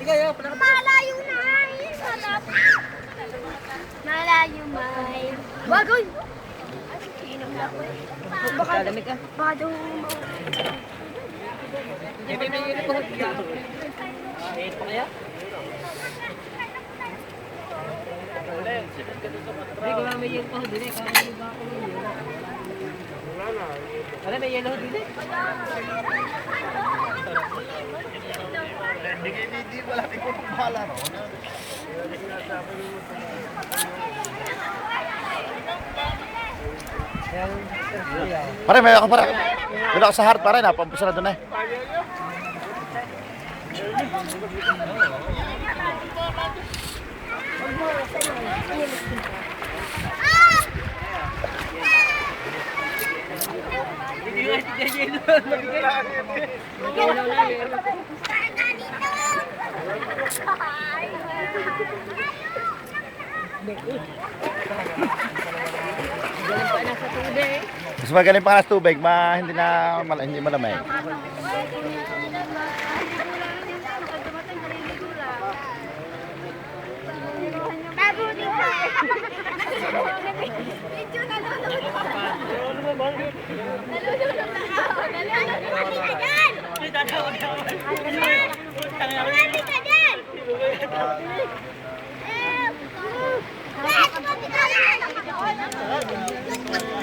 Malayo na. Sarap. Malayo may. Bagoy. Inom na ako. Baka lamig ka. Baka daw pa kaya? Hindi ko may yelo pa din eh. Kaya ba ako yun? Wala may yelo din eh. Hindi wala ko bahala no. Pare, may ako pare. Doon ako sa heart pare, napampusara doon eh. Mas magaling pa nga sa tubig, hindi malamay.